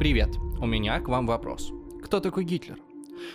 Привет, у меня к вам вопрос. Кто такой Гитлер?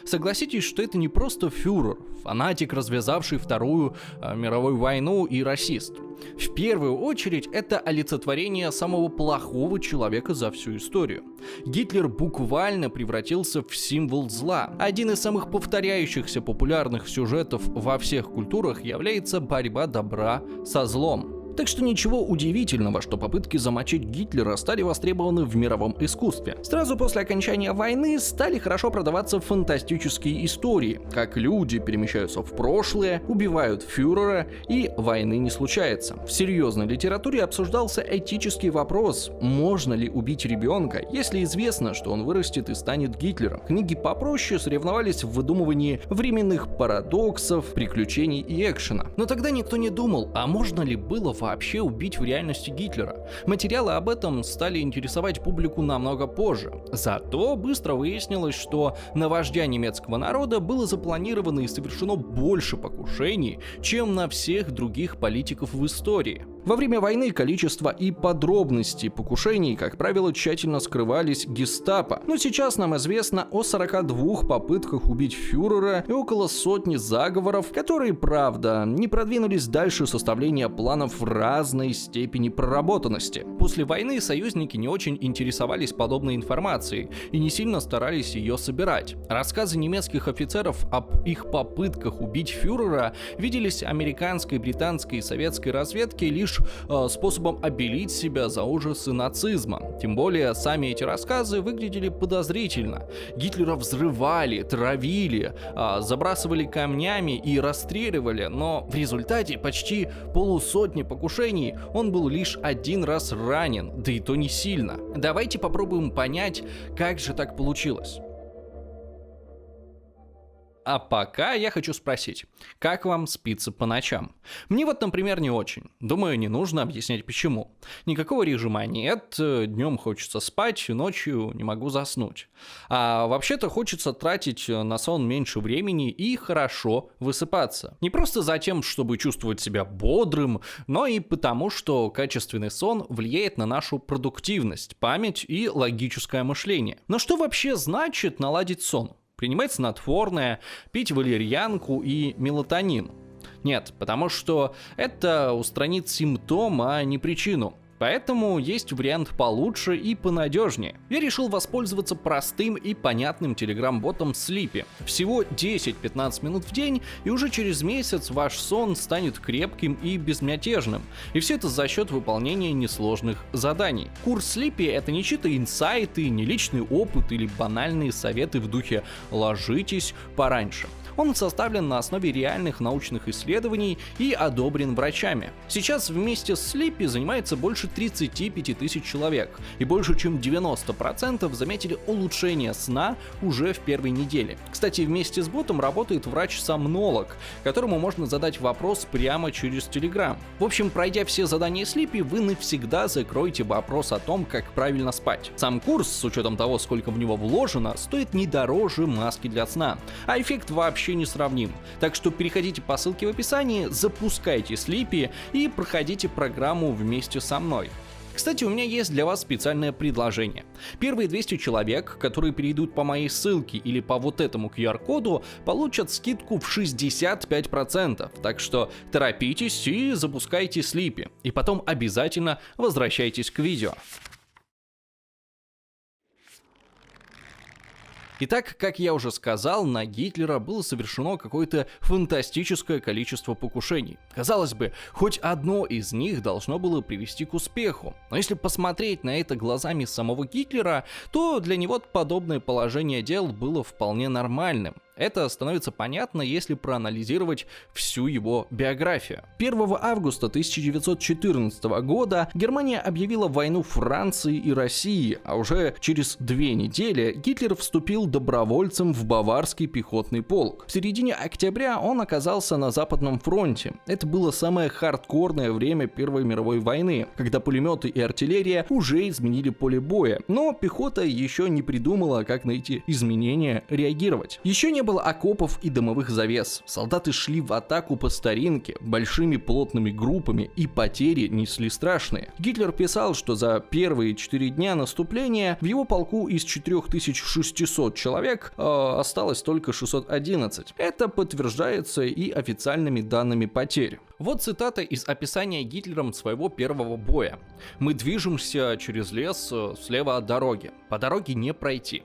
Согласитесь, что это не просто фюрер, фанатик, развязавший Вторую мировую войну и расист. В первую очередь, это олицетворение самого плохого человека за всю историю. Гитлер буквально превратился в символ зла. Один из самых повторяющихся популярных сюжетов во всех культурах является борьба добра со злом. Так что ничего удивительного, что попытки замочить Гитлера стали востребованы в мировом искусстве. Сразу после окончания войны стали хорошо продаваться фантастические истории, как люди перемещаются в прошлое, убивают фюрера и войны не случается. В серьезной литературе обсуждался этический вопрос, можно ли убить ребенка, если известно, что он вырастет и станет Гитлером. Книги попроще соревновались в выдумывании временных парадоксов, приключений и экшена. Но тогда никто не думал, а можно ли было вообще убить в реальности Гитлера. Материалы об этом стали интересовать публику намного позже. Зато быстро выяснилось, что на вождя немецкого народа было запланировано и совершено больше покушений, чем на всех других политиков в истории. Во время войны количество и подробности покушений, как правило, тщательно скрывались гестапо. Но сейчас нам известно о 42 попытках убить фюрера и около сотни заговоров, которые, правда, не продвинулись дальше составления планов разной степени проработанности. После войны союзники не очень интересовались подобной информацией и не сильно старались ее собирать. Рассказы немецких офицеров об их попытках убить фюрера виделись американской, британской и советской разведке лишь способом обелить себя за ужасы нацизма. Тем более, сами эти рассказы выглядели подозрительно. Гитлера взрывали, травили, забрасывали камнями и расстреливали, но в результате почти полусотни покушений он был лишь один раз ранен, да и то не сильно. Давайте попробуем понять, как же так получилось. А пока я хочу спросить, как вам спится по ночам? Мне вот, например, не очень. Думаю, не нужно объяснять почему. Никакого режима нет, днем хочется спать, ночью не могу заснуть. А вообще-то хочется тратить на сон меньше времени и хорошо высыпаться. Не просто за тем, чтобы чувствовать себя бодрым, но и потому, что качественный сон влияет на нашу продуктивность, память и логическое мышление. Но что вообще значит наладить сон? Принимать снотворное, пить валерьянку и мелатонин? Нет, потому что это устранит симптом, а не причину. Поэтому есть вариант получше и понадежнее. Я решил воспользоваться простым и понятным телеграм-ботом Sleepy. Всего 10-15 минут в день, и уже через месяц ваш сон станет крепким и безмятежным. И все это за счет выполнения несложных заданий. Курс Sleepy — это не чьи-то инсайты, не личный опыт или банальные советы в духе «ложитесь пораньше». Он составлен на основе реальных научных исследований и одобрен врачами. Сейчас вместе с Sleepy занимается больше 35 тысяч человек, и больше чем 90% заметили улучшение сна уже в первой неделе. Кстати, вместе с ботом работает врач-сомнолог, которому можно задать вопрос прямо через Telegram. В общем, пройдя все задания Sleepy, вы навсегда закроете вопрос о том, как правильно спать. Сам курс, с учетом того, сколько в него вложено, стоит не дороже маски для сна, а эффект вообще не сравним. Так что переходите по ссылке в описании, запускайте Sleepy и проходите программу вместе со мной. Кстати, у меня есть для вас специальное предложение. Первые 200 человек, которые перейдут по моей ссылке или по вот этому QR-коду, получат скидку в 65%. Так что торопитесь и запускайте Sleepy. И потом обязательно возвращайтесь к видео. Итак, как я уже сказал, на Гитлера было совершено какое-то фантастическое количество покушений. Казалось бы, хоть одно из них должно было привести к успеху. Но если посмотреть на это глазами самого Гитлера, то для него подобное положение дел было вполне нормальным. Это становится понятно, если проанализировать всю его биографию. 1 августа 1914 года Германия объявила войну Франции и России, а уже через 2 недели Гитлер вступил добровольцем в Баварский пехотный полк. В середине октября он оказался на Западном фронте. Это было самое хардкорное время Первой мировой войны, когда пулеметы и артиллерия уже изменили поле боя, но пехота еще не придумала, как на эти изменения реагировать. Еще не было окопов и дымовых завес. Солдаты шли в атаку по старинке, большими плотными группами, и потери несли страшные. Гитлер писал, что за первые 4 дня наступления в его полку из 4600 человек осталось только 611. Это подтверждается и официальными данными потерь. Вот цитата из описания Гитлером своего первого боя. «Мы движемся через лес слева от дороги. По дороге не пройти.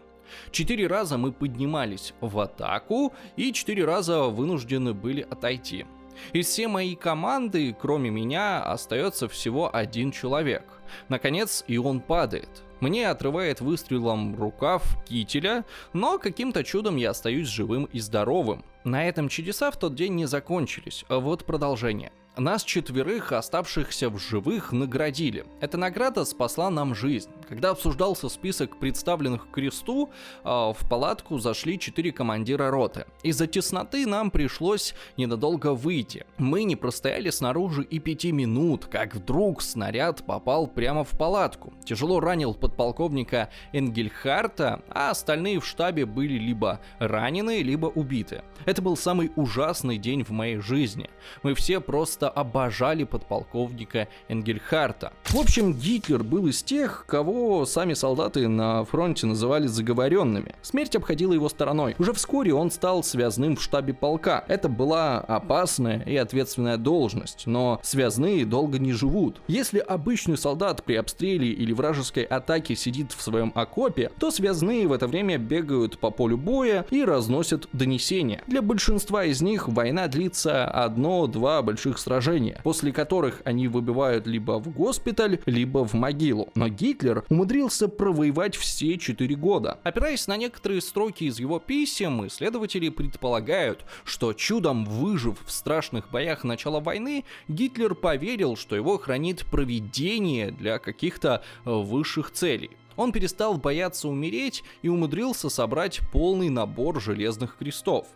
4 раза мы поднимались в атаку и 4 раза вынуждены были отойти. Из всей моей команды, кроме меня, остается всего 1 человек. Наконец, и он падает. Мне отрывает выстрелом рукав кителя, но каким-то чудом я остаюсь живым и здоровым. На этом чудеса в тот день не закончились. Вот продолжение. Нас 4, оставшихся в живых, наградили. Эта награда спасла нам жизнь. Когда обсуждался список представленных к кресту, в палатку зашли 4 командира роты. Из-за тесноты нам пришлось ненадолго выйти. Мы не простояли снаружи и 5 минут, как вдруг снаряд попал прямо в палатку. Тяжело ранил подполковника Энгельхарта, а остальные в штабе были либо ранены, либо убиты. Это был самый ужасный день в моей жизни. Мы все просто обожали подполковника Энгельхарта. В общем, Гитлер был из тех, кого сами солдаты на фронте называли заговоренными. Смерть обходила его стороной. Уже вскоре он стал связным в штабе полка. Это была опасная и ответственная должность, но связные долго не живут. Если обычный солдат при обстреле или вражеской атаке сидит в своем окопе, то связные в это время бегают по полю боя и разносят донесения. Для большинства из них война длится 1-2 больших сражения, после которых они выбивают либо в госпиталь, либо в могилу. Но Гитлер умудрился провоевать все 4 года. Опираясь на некоторые строки из его писем, исследователи предполагают, что чудом выжив в страшных боях начала войны, Гитлер поверил, что его хранит провидение для каких-то высших целей. Он перестал бояться умереть и умудрился собрать полный набор железных крестов.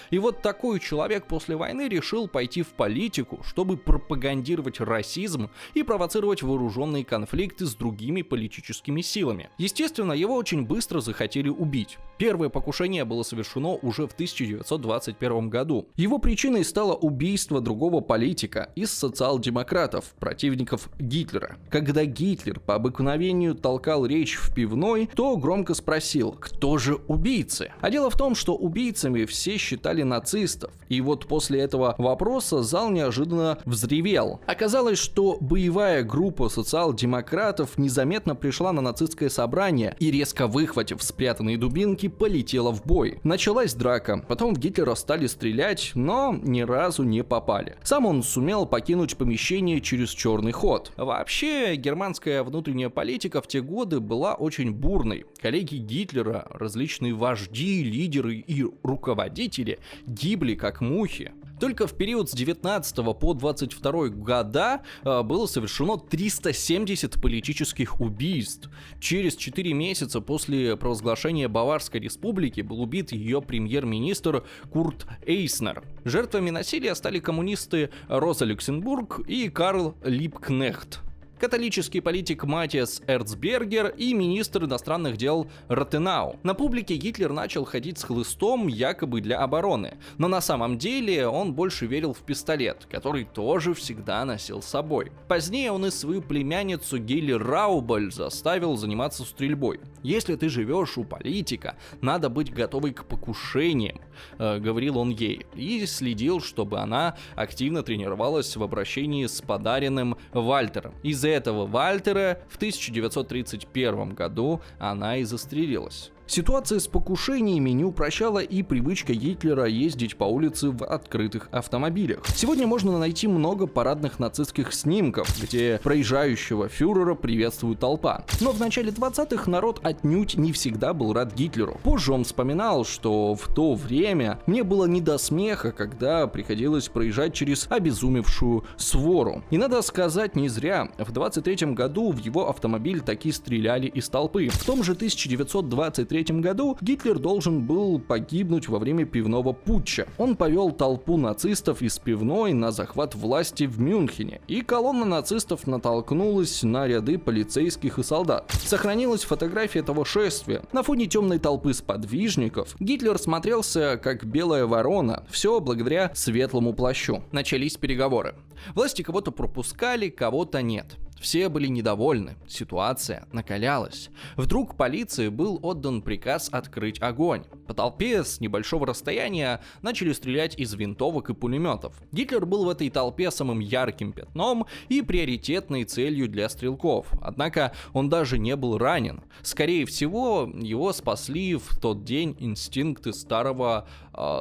И вот такой человек после войны решил пойти в политику, чтобы пропагандировать расизм и провоцировать вооруженные конфликты с другими политическими силами. Естественно, его очень быстро захотели убить. Первое покушение было совершено уже в 1921 году. Его причиной стало убийство другого политика из социал-демократов, противников Гитлера. Когда Гитлер по обыкновению толкал речь в пивной, то громко спросил: «Кто же убийцы?». А дело в том, что убийцами все считали нацистов. И вот после этого вопроса зал неожиданно взревел. Оказалось, что боевая группа социал-демократов незаметно пришла на нацистское собрание и, резко выхватив спрятанные дубинки, полетела в бой. Началась драка, потом в Гитлера стали стрелять, но ни разу не попали. Сам он сумел покинуть помещение через черный ход. Вообще, германская внутренняя политика в те годы была очень бурной. Коллеги Гитлера, различные вожди, лидеры и руководители гибли как мухи. Только в период с 19 по 22 года было совершено 370 политических убийств. Через 4 месяца после провозглашения Баварской республики был убит ее премьер-министр Курт Эйснер. Жертвами насилия стали коммунисты Роза Люксембург и Карл Либкнехт, католический политик Матиас Эрцбергер и министр иностранных дел Ротенау. На публике Гитлер начал ходить с хлыстом якобы для обороны, но на самом деле он больше верил в пистолет, который тоже всегда носил с собой. Позднее он и свою племянницу Гели Раубаль заставил заниматься стрельбой. «Если ты живешь у политика, надо быть готовой к покушениям», говорил он ей, и следил, чтобы она активно тренировалась в обращении с подаренным Вальтером. Из-за этого Вальтера в 1931 году она и застрелилась. Ситуация с покушениями не упрощала и привычка Гитлера ездить по улице в открытых автомобилях. Сегодня можно найти много парадных нацистских снимков, где проезжающего фюрера приветствует толпа. Но в начале 20-х народ отнюдь не всегда был рад Гитлеру. Позже он вспоминал, что в то время мне было не до смеха, когда приходилось проезжать через обезумевшую свору. И надо сказать, не зря. В 23-м году в его автомобиль таки стреляли из толпы. В том же 1923 1933 году Гитлер должен был погибнуть во время пивного путча. Он повел толпу нацистов из пивной на захват власти в Мюнхене, и колонна нацистов натолкнулась на ряды полицейских и солдат. Сохранилась фотография этого шествия. На фоне темной толпы сподвижников Гитлер смотрелся как белая ворона, все благодаря светлому плащу. Начались переговоры. Власти кого-то пропускали, кого-то нет. Все были недовольны, ситуация накалялась. Вдруг полиции был отдан приказ открыть огонь. По толпе с небольшого расстояния начали стрелять из винтовок и пулеметов. Гитлер был в этой толпе самым ярким пятном и приоритетной целью для стрелков. Однако он даже не был ранен. Скорее всего, его спасли в тот день инстинкты старого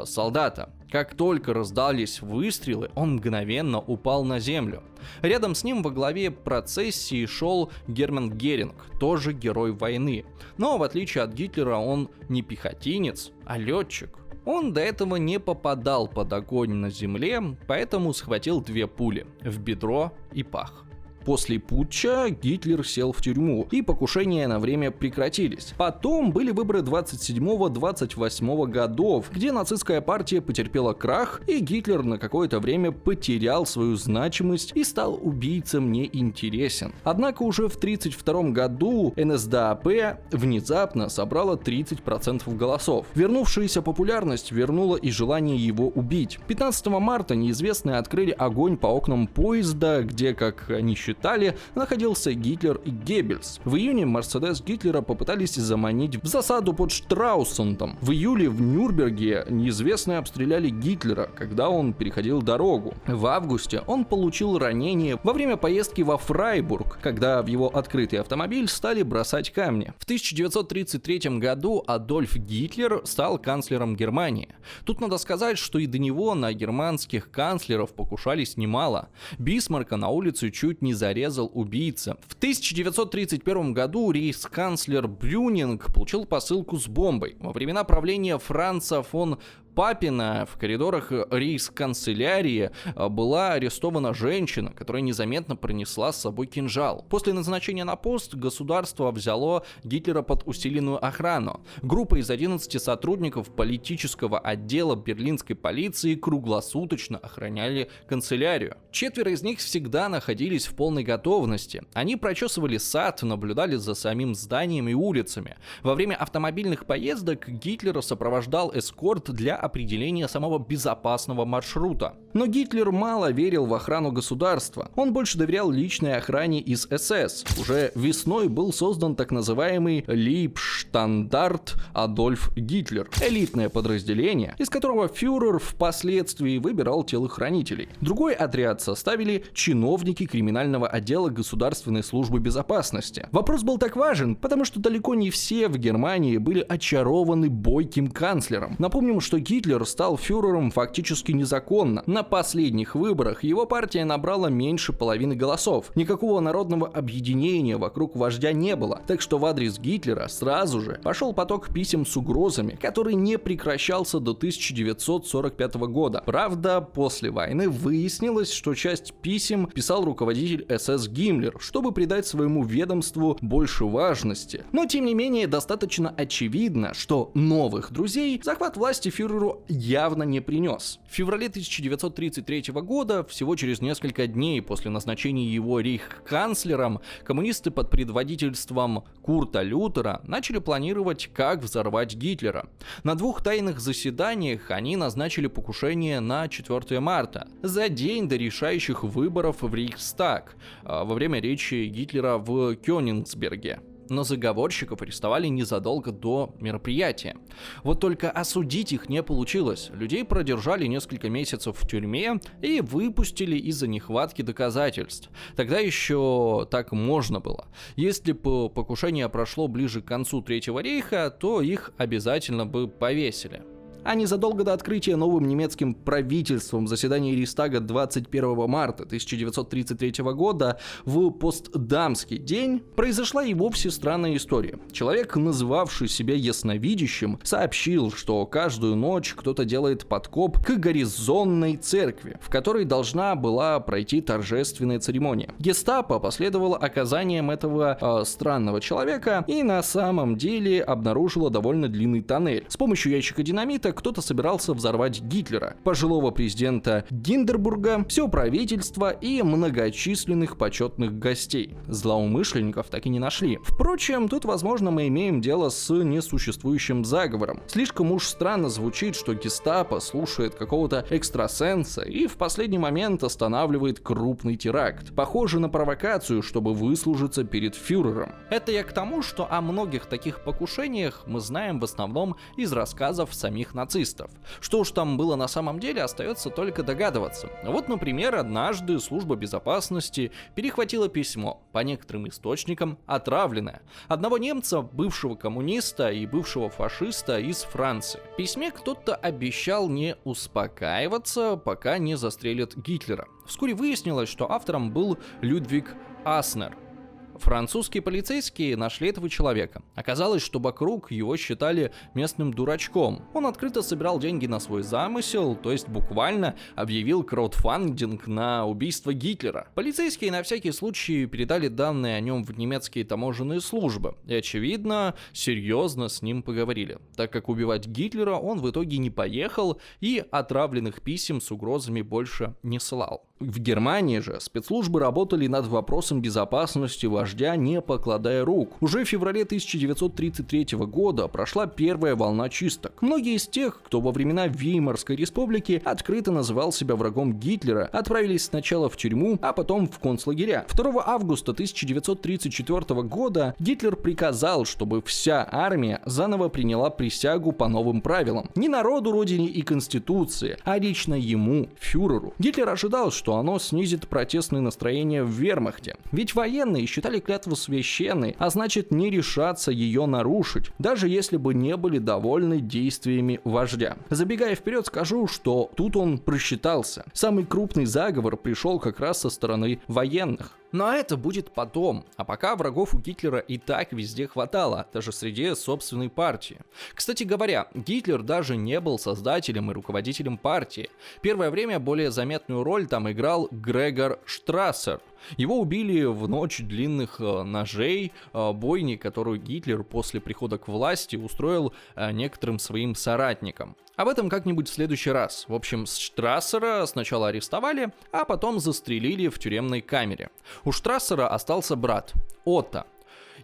солдата. Как только раздались выстрелы, он мгновенно упал на землю. Рядом с ним во главе процессии шел Герман Геринг, тоже герой войны. Но в отличие от Гитлера он не пехотинец, а летчик. Он до этого не попадал под огонь на земле, поэтому схватил 2 пули в бедро и пах. После путча Гитлер сел в тюрьму, и покушения на время прекратились. Потом были выборы 27-28 годов, где нацистская партия потерпела крах, и Гитлер на какое-то время потерял свою значимость и стал убийцам неинтересен. Однако уже в 1932 году НСДАП внезапно собрала 30% голосов. Вернувшаяся популярность вернула и желание его убить. 15 марта неизвестные открыли огонь по окнам поезда, где, как они считали, находился Гитлер и Геббельс. В июне Мерседес Гитлера попытались заманить в засаду под Штраусундом. В июле в Нюрнберге неизвестные обстреляли Гитлера, когда он переходил дорогу. В августе он получил ранение во время поездки во Фрайбург, когда в его открытый автомобиль стали бросать камни. В 1933 году Адольф Гитлер стал канцлером Германии. Тут надо сказать, что и до него на германских канцлеров покушались немало. Бисмарка на улице чуть не зарезал убийца. В 1931 году рейхсканцлер Брюнинг получил посылку с бомбой. Во времена правления Франца фон Папина в коридорах рейхсканцелярии была арестована женщина, которая незаметно принесла с собой кинжал. После назначения на пост государство взяло Гитлера под усиленную охрану. Группа из 11 сотрудников политического отдела берлинской полиции круглосуточно охраняли канцелярию. 4 из них всегда находились в полной готовности. Они прочесывали сад, наблюдали за самим зданием и улицами. Во время автомобильных поездок Гитлера сопровождал эскорт для определения самого безопасного маршрута. Но Гитлер мало верил в охрану государства. Он больше доверял личной охране из СС. Уже весной был создан так называемый Лейбштандарт Адольф Гитлер, элитное подразделение, из которого фюрер впоследствии выбирал телохранителей. Другой отряд составили чиновники криминального отдела Государственной службы безопасности. Вопрос был так важен, потому что далеко не все в Германии были очарованы бойким канцлером. Напомним, что Гитлер стал фюрером фактически незаконно. На последних выборах его партия набрала меньше половины голосов. Никакого народного объединения вокруг вождя не было, так что в адрес Гитлера сразу же пошел поток писем с угрозами, который не прекращался до 1945 года. Правда, после войны выяснилось, что часть писем писал руководитель СС Гиммлер, чтобы придать своему ведомству больше важности. Но тем не менее достаточно очевидно, что новых друзей захват власти фюреру явно не принес. В феврале 1933 года, всего через несколько дней после назначения его рейхсканцлером, коммунисты под предводительством Курта Лютера начали планировать, как взорвать Гитлера. На 2 тайных заседаниях они назначили покушение на 4 марта, за день до решающих выборов в Рейхстаг, во время речи Гитлера в Кёнигсберге. Но заговорщиков арестовали незадолго до мероприятия. Вот только осудить их не получилось. Людей продержали несколько месяцев в тюрьме и выпустили из-за нехватки доказательств. Тогда еще так можно было. Если бы покушение прошло ближе к концу Третьего рейха, то их обязательно бы повесили. А незадолго до открытия новым немецким правительством заседания Рейхстага 21 марта 1933 года в Постдамский день произошла и вовсе странная история. Человек, называвший себя ясновидящим, сообщил, что каждую ночь кто-то делает подкоп к гарнизонной церкви, в которой должна была пройти торжественная церемония. Гестапо последовало оказанием этого странного человека и на самом деле обнаружило довольно длинный тоннель. С помощью ящика динамита кто-то собирался взорвать Гитлера, пожилого президента Гинденбурга, все правительство и многочисленных почетных гостей. Злоумышленников так и не нашли. Впрочем, тут, возможно, мы имеем дело с несуществующим заговором. Слишком уж странно звучит, что гестапо слушает какого-то экстрасенса и в последний момент останавливает крупный теракт. Похоже на провокацию, чтобы выслужиться перед фюрером. Это я к тому, что о многих таких покушениях мы знаем в основном из рассказов самих нацистов. Что уж там было на самом деле, остается только догадываться. Вот, например, однажды служба безопасности перехватила письмо, по некоторым источникам отравленное, одного немца, бывшего коммуниста и бывшего фашиста из Франции. В письме кто-то обещал не успокаиваться, пока не застрелят Гитлера. Вскоре выяснилось, что автором был Людвиг Аснер. Французские полицейские нашли этого человека. Оказалось, что вокруг его считали местным дурачком. Он открыто собирал деньги на свой замысел, то есть буквально объявил краудфандинг на убийство Гитлера. Полицейские на всякий случай передали данные о нем в немецкие таможенные службы. И, очевидно, серьезно с ним поговорили, так как убивать Гитлера он в итоге не поехал и отравленных писем с угрозами больше не слал. В Германии же спецслужбы работали над вопросом безопасности вождя, не покладая рук. Уже в феврале 1933 года прошла первая волна чисток. Многие из тех, кто во времена Веймарской республики открыто называл себя врагом Гитлера, отправились сначала в тюрьму, а потом в концлагеря. 2 августа 1934 года Гитлер приказал, чтобы вся армия заново приняла присягу по новым правилам. Не народу, родине и конституции, а лично ему, фюреру. Гитлер ожидал, что оно снизит протестные настроения в вермахте. Ведь военные считали клятву священной, а значит не решатся ее нарушить, даже если бы не были довольны действиями вождя. Забегая вперед, скажу, что тут он просчитался. Самый крупный заговор пришел как раз со стороны военных. Но это будет потом, а пока врагов у Гитлера и так везде хватало, даже среди собственной партии. Кстати говоря, Гитлер даже не был создателем и руководителем партии. Первое время более заметную роль там играл Грегор Штрассер. Его убили в ночь длинных ножей, бойни, которую Гитлер после прихода к власти устроил некоторым своим соратникам. Об этом как-нибудь в следующий раз. В общем, Штрассера сначала арестовали, а потом застрелили в тюремной камере. У Штрассера остался брат, Отто.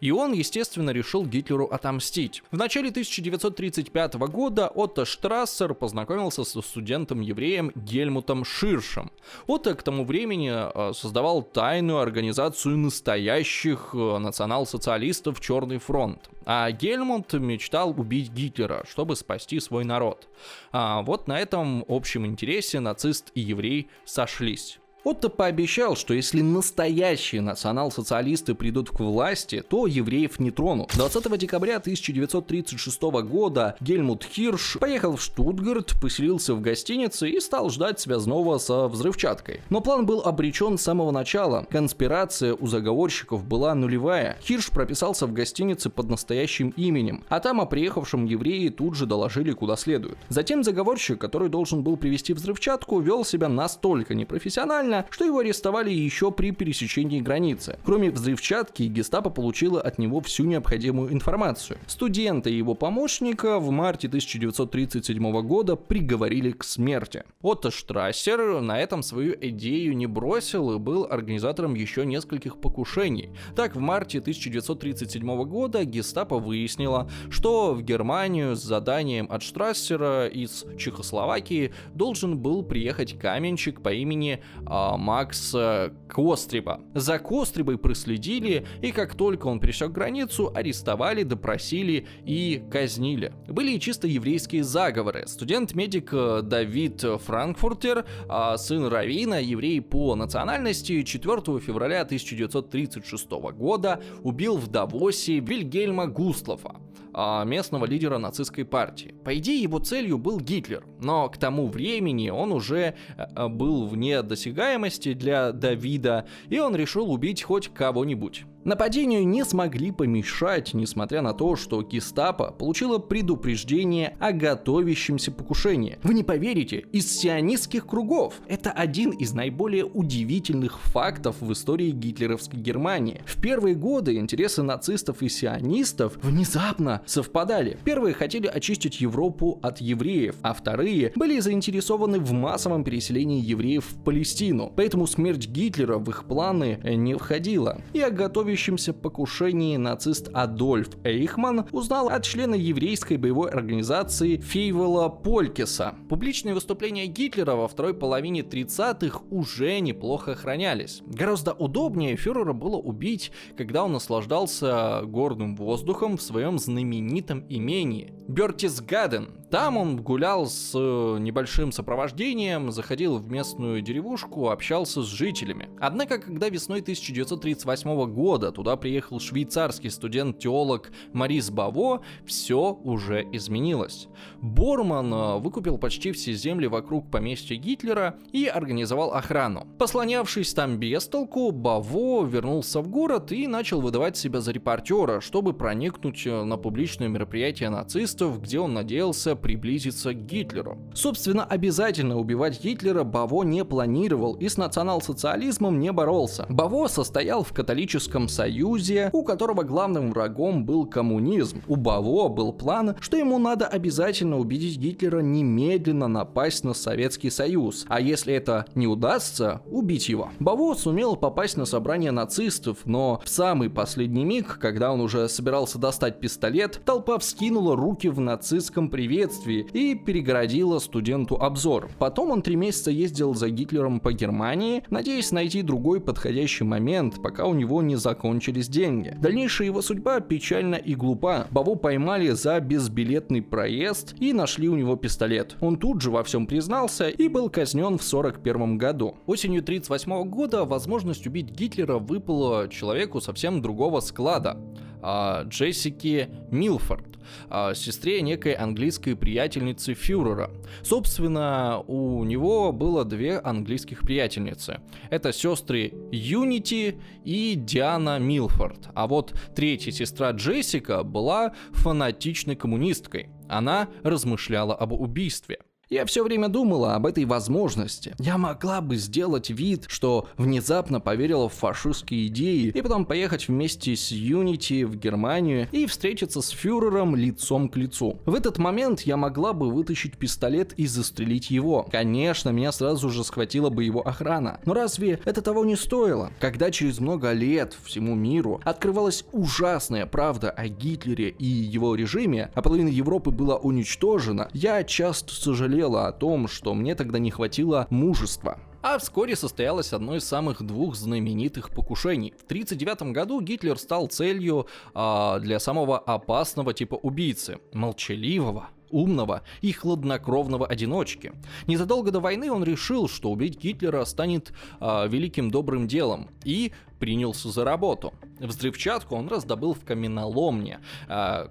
И он, естественно, решил Гитлеру отомстить. В начале 1935 года Отто Штрассер познакомился со студентом-евреем Гельмутом Ширшем. Отто к тому времени создавал тайную организацию настоящих национал-социалистов «Черный фронт». А Гельмут мечтал убить Гитлера, чтобы спасти свой народ. Вот на этом общем интересе нацист и еврей сошлись. Отто пообещал, что если настоящие национал-социалисты придут к власти, то евреев не тронут. 20 декабря 1936 года Гельмут Хирш поехал в Штутгарт, поселился в гостинице и стал ждать связного со взрывчаткой. Но план был обречен с самого начала. Конспирация у заговорщиков была нулевая. Хирш прописался в гостинице под настоящим именем, а там о приехавшем евреи тут же доложили куда следует. Затем заговорщик, который должен был привезти взрывчатку, вел себя настолько непрофессионально, что его арестовали еще при пересечении границы. Кроме взрывчатки, гестапо получило от него всю необходимую информацию. Студента и его помощника в марте 1937 года приговорили к смерти. Отто Штрассер на этом свою идею не бросил и был организатором еще нескольких покушений. Так, в марте 1937 года гестапо выяснило, что в Германию с заданием от Штрассера из Чехословакии должен был приехать каменщик по имени Макс Костриба. За Кострибой проследили, и как только он пересек границу, арестовали, допросили и казнили. Были и чисто еврейские заговоры. Студент-медик Давид Франкфуртер, сын раввина, еврей по национальности, 4 февраля 1936 года убил в Давосе Вильгельма Густлофа. местного лидера нацистской партии. По идее, его целью был Гитлер, но к тому времени он уже был вне досягаемости для Давида, и он решил убить хоть кого-нибудь. Нападению не смогли помешать, несмотря на то, что гестапо получило предупреждение о готовящемся покушении. Вы не поверите, из сионистских кругов. Это один из наиболее удивительных фактов в истории гитлеровской Германии. В первые годы интересы нацистов и сионистов внезапно совпадали. Первые хотели очистить Европу от евреев, а вторые были заинтересованы в массовом переселении евреев в Палестину. Поэтому смерть Гитлера в их планы не входила. И о готовящемся покушении нацист Адольф Эйхман узнал от члена еврейской боевой организации Фейвела Полькеса. Публичные выступления Гитлера во второй половине 30-х уже неплохо охранялись. Гораздо удобнее фюрера было убить, когда он наслаждался горным воздухом в своем знаменитом имении Бертисгаден. Там он гулял с небольшим сопровождением, заходил в местную деревушку, общался с жителями. Однако, когда весной 1938 года туда приехал швейцарский студент-теолог Морис Баво, все уже изменилось. Борман выкупил почти все земли вокруг поместья Гитлера и организовал охрану. Послонявшись там без толку, Баво вернулся в город и начал выдавать себя за репортера, чтобы проникнуть на публичное мероприятие нацистов, где он надеялся приблизиться к Гитлеру. Собственно, обязательно убивать Гитлера Баво не планировал и с национал-социализмом не боролся. Баво состоял в католическом союзе, у которого главным врагом был коммунизм. У Баво был план, что ему надо обязательно убедить Гитлера немедленно напасть на Советский Союз, а если это не удастся, убить его. Баво сумел попасть на собрание нацистов, но в самый последний миг, когда он уже собирался достать пистолет, толпа вскинула руки в нацистском приветствии и перегородила студенту обзор. Потом он 3 месяца ездил за Гитлером по Германии, надеясь найти другой подходящий момент, пока у него не закончились деньги. Дальнейшая его судьба печальна и глупа. Баво поймали за безбилетный проезд и нашли у него пистолет. Он тут же во всем признался и был казнен в 1941 году. Осенью 1938 года возможность убить Гитлера выпала человеку совсем другого склада. Джессике Милфорд, сестре некой английской приятельницы фюрера. Собственно, у него было 2 английских приятельницы. Это сестры Юнити и Диана Милфорд. А вот третья сестра Джессика была фанатичной коммунисткой. Она размышляла об убийстве. Я все время думала об этой возможности. Я могла бы сделать вид, что внезапно поверила в фашистские идеи, и потом поехать вместе с Юнити в Германию и встретиться с фюрером лицом к лицу. В этот момент я могла бы вытащить пистолет и застрелить его. Конечно, меня сразу же схватила бы его охрана. Но разве это того не стоило? Когда через много лет всему миру открывалась ужасная правда о Гитлере и его режиме, а половина Европы была уничтожена, я часто сожалела о том, что мне тогда не хватило мужества. А вскоре состоялось одно из самых 2 знаменитых покушений. В 1939 году Гитлер стал целью для самого опасного типа убийцы – молчаливого, умного и хладнокровного одиночки. Незадолго до войны он решил, что убить Гитлера станет великим добрым делом, и принялся за работу. Взрывчатку он раздобыл в каменоломне,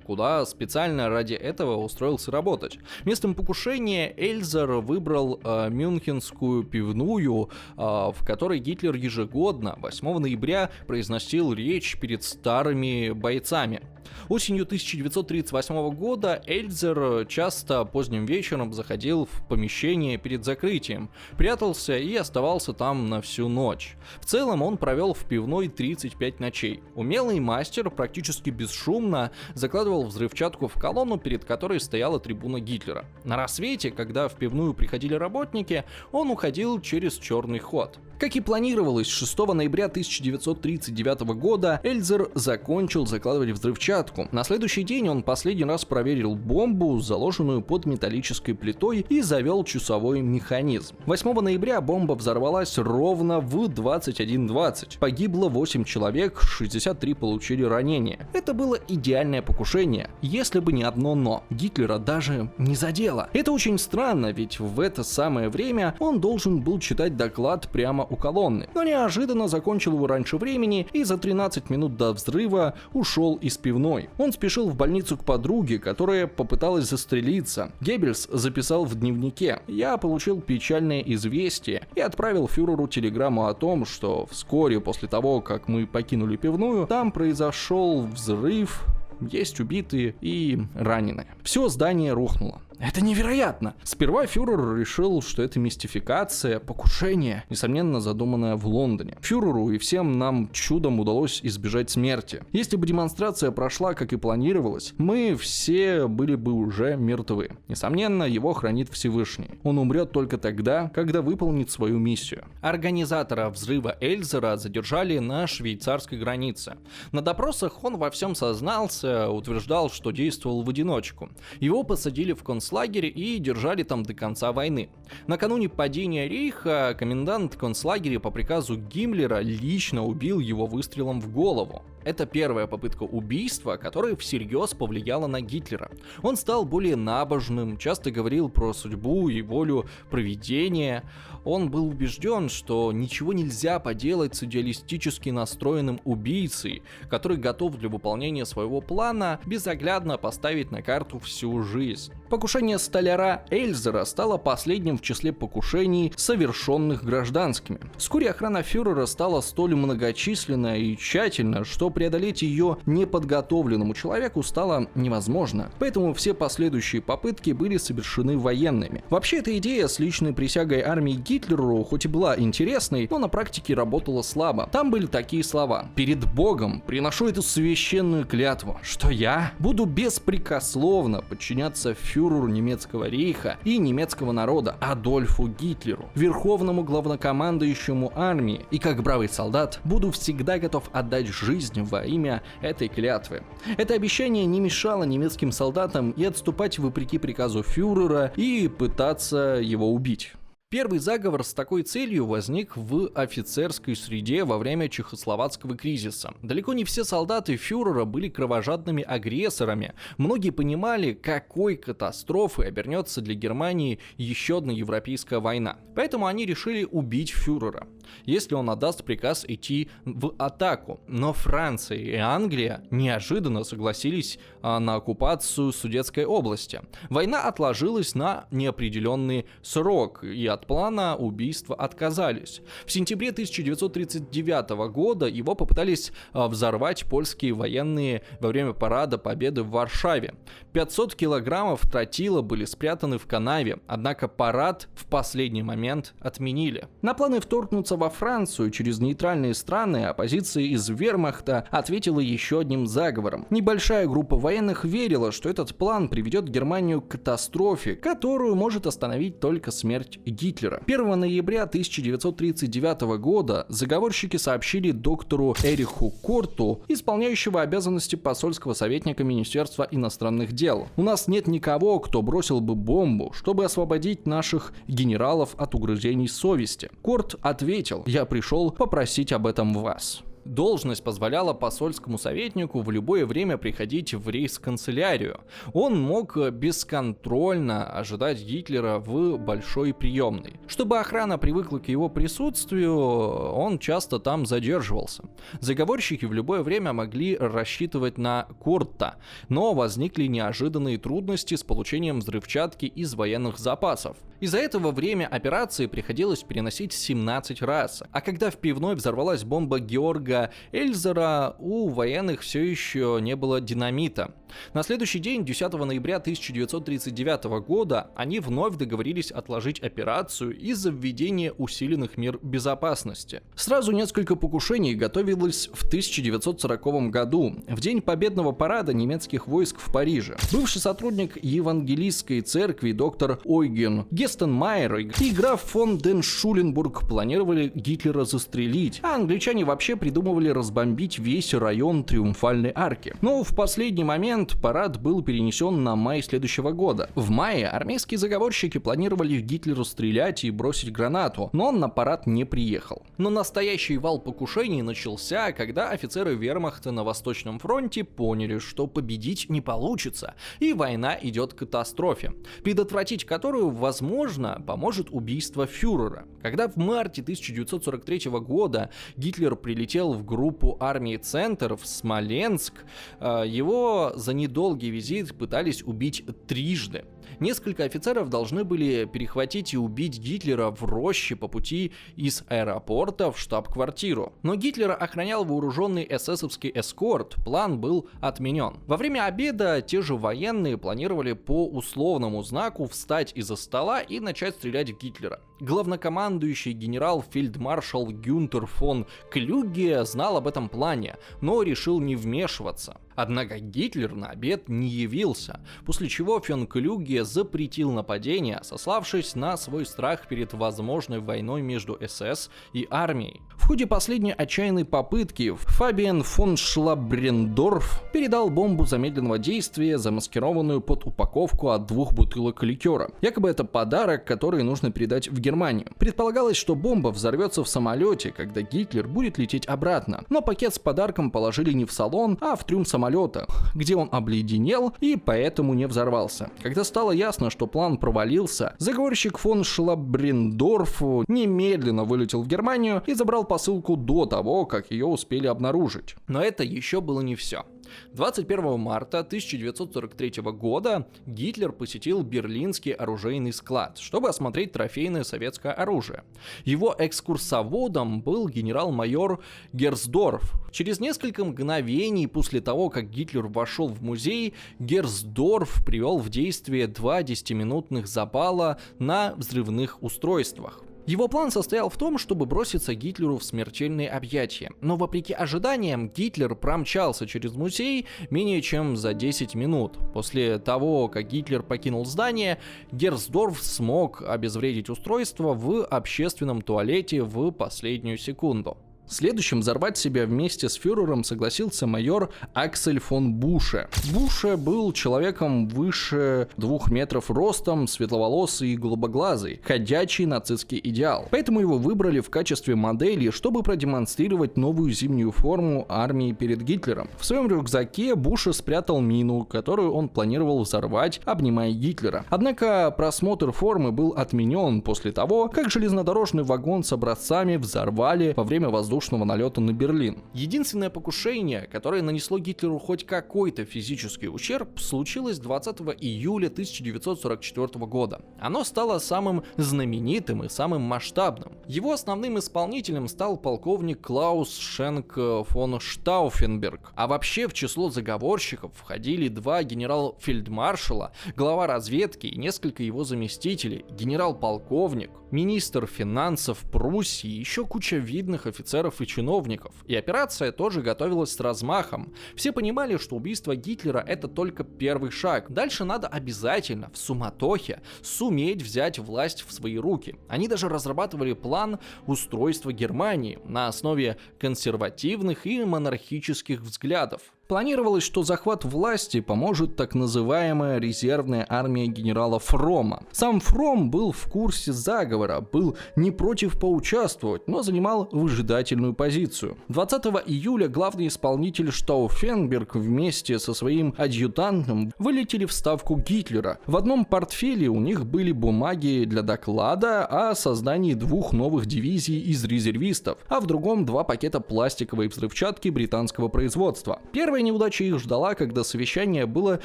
куда специально ради этого устроился работать. Местом покушения Эльзер выбрал мюнхенскую пивную, в которой Гитлер ежегодно 8 ноября произносил речь перед старыми бойцами. Осенью 1938 года Эльзер часто поздним вечером заходил в помещение перед закрытием, прятался и оставался там на всю ночь. В целом он провел в пивной 35 ночей. Умелый мастер практически бесшумно закладывал взрывчатку в колонну, перед которой стояла трибуна Гитлера. На рассвете, когда в пивную приходили работники, он уходил через черный ход. Как и планировалось, 6 ноября 1939 года Эльзер закончил закладывать взрывчатку. На следующий день он последний раз проверил бомбу, заложенную под металлической плитой, и завел часовой механизм. 8 ноября бомба взорвалась ровно в 21:20. Погибло 8 человек, 63 получили ранения. Это было идеальное покушение, если бы не одно «но». Гитлера даже не задело. Это очень странно, ведь в это самое время он должен был читать доклад прямо у колонны, но неожиданно закончил его раньше времени и за 13 минут до взрыва ушел из пивной. Он спешил в больницу к подруге, которая попыталась застрелиться. Геббельс записал в дневнике: «Я получил печальное известие и отправил фюреру телеграмму о том, что вскоре после того, как мы покинули пивную, там произошел взрыв, есть убитые и раненые. Все здание рухнуло». Это невероятно! Сперва фюрер решил, что это мистификация, покушение, несомненно задуманное в Лондоне. Фюреру и всем нам чудом удалось избежать смерти. Если бы демонстрация прошла, как и планировалось, мы все были бы уже мертвы. Несомненно, его хранит Всевышний. Он умрет только тогда, когда выполнит свою миссию. Организатора взрыва Эльзера задержали на швейцарской границе. На допросах он во всем сознался, утверждал, что действовал в одиночку. Его посадили в концлагерь и держали там до конца войны. Накануне падения Рейха комендант концлагеря по приказу Гиммлера лично убил его выстрелом в голову. Это первая попытка убийства, которая всерьез повлияла на Гитлера. Он стал более набожным, часто говорил про судьбу и волю провидения. Он был убежден, что ничего нельзя поделать с идеалистически настроенным убийцей, который готов для выполнения своего плана безоглядно поставить на карту всю жизнь. Покушение столяра Эльзера стало последним в числе покушений, совершенных гражданскими. Вскоре охрана фюрера стала столь многочисленна и тщательна, что преодолеть ее неподготовленному человеку стало невозможно. Поэтому все последующие попытки были совершены военными. Вообще, эта идея с личной присягой армии Гитлеру хоть и была интересной, но на практике работала слабо. Там были такие слова: «Перед Богом приношу эту священную клятву, что я буду беспрекословно подчиняться фюреру немецкого рейха и немецкого народа Адольфу Гитлеру, верховному главнокомандующему армии, и как бравый солдат буду всегда готов отдать жизнь во имя этой клятвы». Это обещание не мешало немецким солдатам и отступать вопреки приказу фюрера и пытаться его убить. Первый заговор с такой целью возник в офицерской среде во время чехословацкого кризиса. Далеко не все солдаты фюрера были кровожадными агрессорами. Многие понимали, какой катастрофой обернется для Германии еще одна европейская война. Поэтому они решили убить фюрера, если он отдаст приказ идти в атаку. Но Франция и Англия неожиданно согласились на оккупацию Судетской области. Война отложилась на неопределенный срок, и от плана убийства отказались. В сентябре 1939 года его попытались взорвать польские военные во время парада Победы в Варшаве. 500 килограммов тротила были спрятаны в канаве, однако парад в последний момент отменили. На планы вторгнуться во Францию через нейтральные страны оппозиция из вермахта ответила еще одним заговором. Небольшая группа военных верила, что этот план приведет Германию к катастрофе, которую может остановить только смерть Гитлера. 1 ноября 1939 года заговорщики сообщили доктору Эриху Корту, исполняющего обязанности посольского советника Министерства иностранных дел: «У нас нет никого, кто бросил бы бомбу, чтобы освободить наших генералов от угрызений совести». Корт ответил: «Я пришел попросить об этом вас». Должность позволяла посольскому советнику в любое время приходить в рейхсканцелярию. Он мог бесконтрольно ожидать Гитлера в большой приемной. Чтобы охрана привыкла к его присутствию, он часто там задерживался. Заговорщики в любое время могли рассчитывать на Корта, но возникли неожиданные трудности с получением взрывчатки из военных запасов. Из-за этого время операции приходилось переносить 17 раз. А когда в пивной взорвалась бомба Георга Эльзера, у военных все еще не было динамита. На следующий день, 10 ноября 1939 года, они вновь договорились отложить операцию из-за введения усиленных мер безопасности. Сразу несколько покушений готовилось в 1940 году, в день победного парада немецких войск в Париже. Бывший сотрудник Евангелистской церкви доктор Ойген Гестенмайер и граф фон ден Шуленбург планировали Гитлера застрелить, а англичане вообще придумывали разбомбить весь район Триумфальной арки. Но в последний момент момент парад был перенесен на май следующего года. В мае армейские заговорщики планировали Гитлеру стрелять и бросить гранату, но он на парад не приехал. Но настоящий вал покушений начался, когда офицеры вермахта на Восточном фронте поняли, что победить не получится, и война идет к катастрофе, предотвратить которую, возможно, поможет убийство фюрера. Когда в марте 1943 года Гитлер прилетел в группу армии «Центр» в Смоленск, его за недолгий визит пытались убить трижды. Несколько офицеров должны были перехватить и убить Гитлера в роще по пути из аэропорта в штаб-квартиру. Но Гитлера охранял вооруженный эсэсовский эскорт, план был отменен. Во время обеда те же военные планировали по условному знаку встать из-за стола и начать стрелять в Гитлера. Главнокомандующий генерал-фельдмаршал Гюнтер фон Клюге знал об этом плане, но решил не вмешиваться. Однако Гитлер на обед не явился, после чего фон Клюге запретил нападение, сославшись на свой страх перед возможной войной между СС и армией. В ходе последней отчаянной попытки Фабиан фон Шлабрендорф передал бомбу замедленного действия, замаскированную под упаковку от 2 бутылок ликера. Якобы это подарок, который нужно передать в Германию. Предполагалось, что бомба взорвется в самолете, когда Гитлер будет лететь обратно. Но пакет с подарком положили не в салон, а в трюм самолета, где он обледенел и поэтому не взорвался. Когда стало ясно, что план провалился, заговорщик фон Шлабрендорф немедленно вылетел в Германию и забрал посылку до того, как ее успели обнаружить. Но это еще было не все. 21 марта 1943 года Гитлер посетил берлинский оружейный склад, чтобы осмотреть трофейное советское оружие. Его экскурсоводом был генерал-майор Герсдорф. Через несколько мгновений после того, как Гитлер вошел в музей, Герсдорф привел в действие 2 10-минутных запала на взрывных устройствах. Его план состоял в том, чтобы броситься Гитлеру в смертельные объятия. Но вопреки ожиданиям, Гитлер промчался через музей менее чем за 10 минут. После того, как Гитлер покинул здание, Герсдорф смог обезвредить устройство в общественном туалете в последнюю секунду. Следующим взорвать себя вместе с фюрером согласился майор Аксель фон Буше. Буше был человеком выше 2 метров ростом, светловолосый и голубоглазый, ходячий нацистский идеал. Поэтому его выбрали в качестве модели, чтобы продемонстрировать новую зимнюю форму армии перед Гитлером. В своем рюкзаке Буше спрятал мину, которую он планировал взорвать, обнимая Гитлера. Однако просмотр формы был отменен после того, как железнодорожный вагон с образцами взорвали во время воздушного налета на Берлин. Единственное покушение, которое нанесло Гитлеру хоть какой-то физический ущерб, случилось 20 июля 1944 года. Оно стало самым знаменитым и самым масштабным. Его основным исполнителем стал полковник Клаус Шенк фон Штауфенберг. А вообще в число заговорщиков входили 2 генерал-фельдмаршала, глава разведки и несколько его заместителей, генерал-полковник, министр финансов Пруссии и еще куча видных офицеров и чиновников. И операция тоже готовилась с размахом. Все понимали, что убийство Гитлера — это только первый шаг. Дальше надо обязательно в суматохе суметь взять власть в свои руки. Они даже разрабатывали план устройства Германии на основе консервативных и монархических взглядов. Планировалось, что захват власти поможет так называемая резервная армия генерала Фромма. Сам Фром был в курсе заговора, был не против поучаствовать, но занимал выжидательную позицию. 20 июля главный исполнитель Штауфенберг вместе со своим адъютантом вылетели в ставку Гитлера. В одном портфеле у них были бумаги для доклада о создании 2 новых дивизий из резервистов, а в другом 2 пакета пластиковой взрывчатки британского производства. Первая неудача их ждала, когда совещание было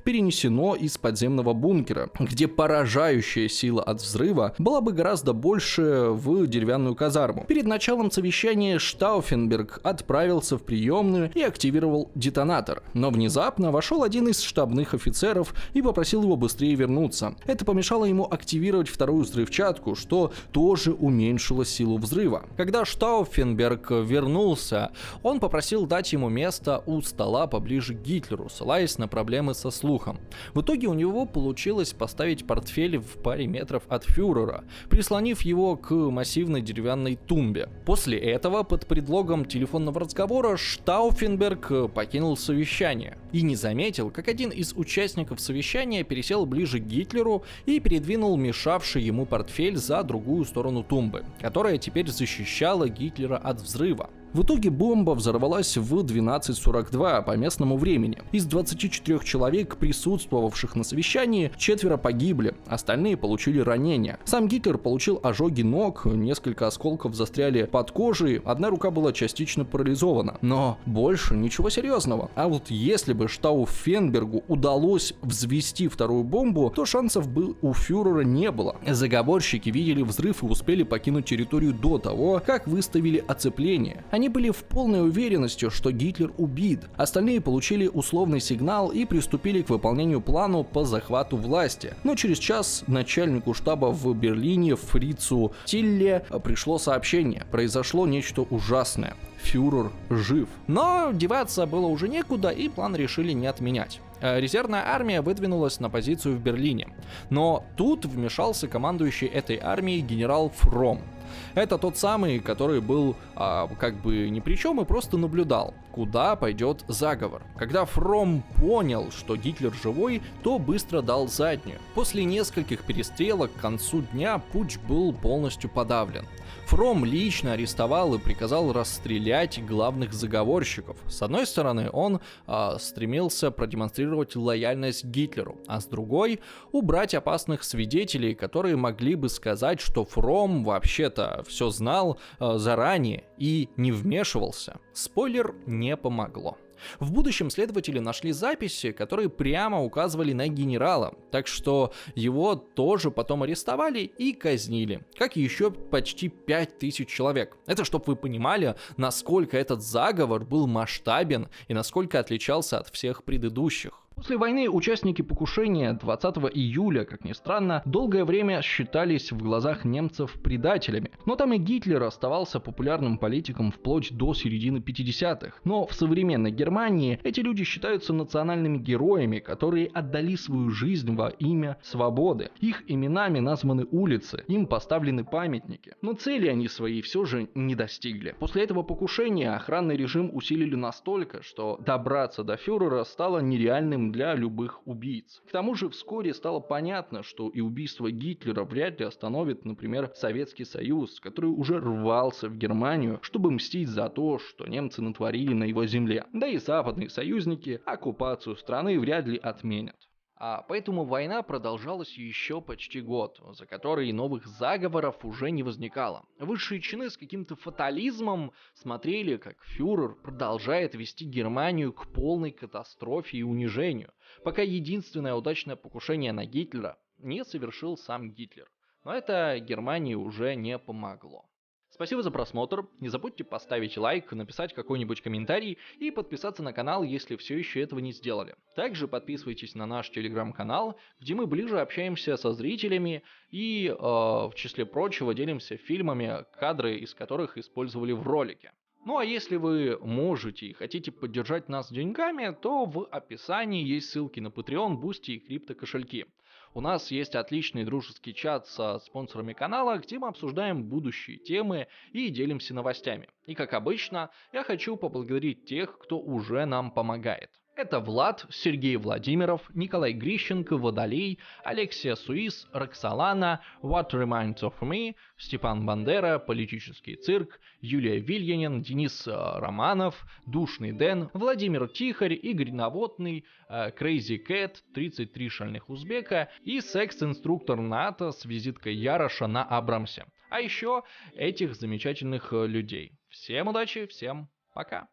перенесено из подземного бункера, где поражающая сила от взрыва была бы гораздо больше, в деревянную казарму. Перед началом совещания Штауфенберг отправился в приемную и активировал детонатор. Но внезапно вошел один из штабных офицеров и попросил его быстрее вернуться. Это помешало ему активировать вторую взрывчатку, что тоже уменьшило силу взрыва. Когда Штауфенберг вернулся, он попросил дать ему место у стола поблизости поближе к Гитлеру, ссылаясь на проблемы со слухом. В итоге у него получилось поставить портфель в паре метров от фюрера, прислонив его к массивной деревянной тумбе. После этого под предлогом телефонного разговора Штауфенберг покинул совещание и не заметил, как один из участников совещания пересел ближе к Гитлеру и передвинул мешавший ему портфель за другую сторону тумбы, которая теперь защищала Гитлера от взрыва. В итоге бомба взорвалась в 12:42 по местному времени. Из 24 человек, присутствовавших на совещании, 4 погибли, остальные получили ранения. Сам Гитлер получил ожоги ног, несколько осколков застряли под кожей, одна рука была частично парализована. Но больше ничего серьезного. А вот если бы Штауфенбергу удалось взвести вторую бомбу, то шансов бы у фюрера не было. Заговорщики видели взрыв и успели покинуть территорию до того, как выставили оцепление. Они были в полной уверенности, что Гитлер убит. Остальные получили условный сигнал и приступили к выполнению плана по захвату власти. Но через час начальнику штаба в Берлине Фрицу Тилле пришло сообщение. Произошло нечто ужасное. Фюрер жив. Но деваться было уже некуда, и план решили не отменять. Резервная армия выдвинулась на позицию в Берлине. Но тут вмешался командующий этой армией генерал Фромм. Это тот самый, который был как бы ни при чем и просто наблюдал, куда пойдет заговор. Когда Фромм понял, что Гитлер живой, то быстро дал заднюю. После нескольких перестрелок к концу дня путч был полностью подавлен. Фромм лично арестовал и приказал расстрелять главных заговорщиков. С одной стороны, он стремился продемонстрировать лояльность Гитлеру, а с другой — убрать опасных свидетелей, которые могли бы сказать, что Фромм вообще-то все знал заранее и не вмешивался. Спойлер, не помогло. В будущем следователи нашли записи, которые прямо указывали на генерала, так что его тоже потом арестовали и казнили, как и еще почти 5000 человек. Это чтобы вы понимали, насколько этот заговор был масштабен и насколько отличался от всех предыдущих. После войны участники покушения 20 июля, как ни странно, долгое время считались в глазах немцев предателями. Но там и Гитлер оставался популярным политиком вплоть до середины 50-х. Но в современной Германии эти люди считаются национальными героями, которые отдали свою жизнь во имя свободы. Их именами названы улицы, им поставлены памятники. Но цели они свои все же не достигли. После этого покушения охранный режим усилили настолько, что добраться до фюрера стало нереальным для любых убийц. К тому же вскоре стало понятно, что и убийство Гитлера вряд ли остановит, например, Советский Союз, который уже рвался в Германию, чтобы мстить за то, что немцы натворили на его земле. Да и западные союзники оккупацию страны вряд ли отменят. Поэтому война продолжалась еще почти год, за который новых заговоров уже не возникало. Высшие чины с каким-то фатализмом смотрели, как фюрер продолжает вести Германию к полной катастрофе и унижению, пока единственное удачное покушение на Гитлера не совершил сам Гитлер. Но это Германии уже не помогло. Спасибо за просмотр, не забудьте поставить лайк, написать какой-нибудь комментарий и подписаться на канал, если все еще этого не сделали. Также подписывайтесь на наш телеграм-канал, где мы ближе общаемся со зрителями и, в числе прочего, делимся фильмами, кадры из которых использовали в ролике. Ну а если вы можете и хотите поддержать нас деньгами, то в описании есть ссылки на Patreon, Boosty и криптокошельки. У нас есть отличный дружеский чат со спонсорами канала, где мы обсуждаем будущие темы и делимся новостями. И как обычно, я хочу поблагодарить тех, кто уже нам помогает. Это Влад, Сергей Владимиров, Николай Грищенко, Водолей, Алексия Суис, Роксолана, What Reminds of Me, Степан Бандера, Политический цирк, Юлия Вильянин, Денис Романов, Душный Дэн, Владимир Тихарь, Игорь Новотный, Crazy Cat, 33 шальных узбека и секс-инструктор НАТО с визиткой Яроша на Абрамсе. А еще этих замечательных людей. Всем удачи, всем пока!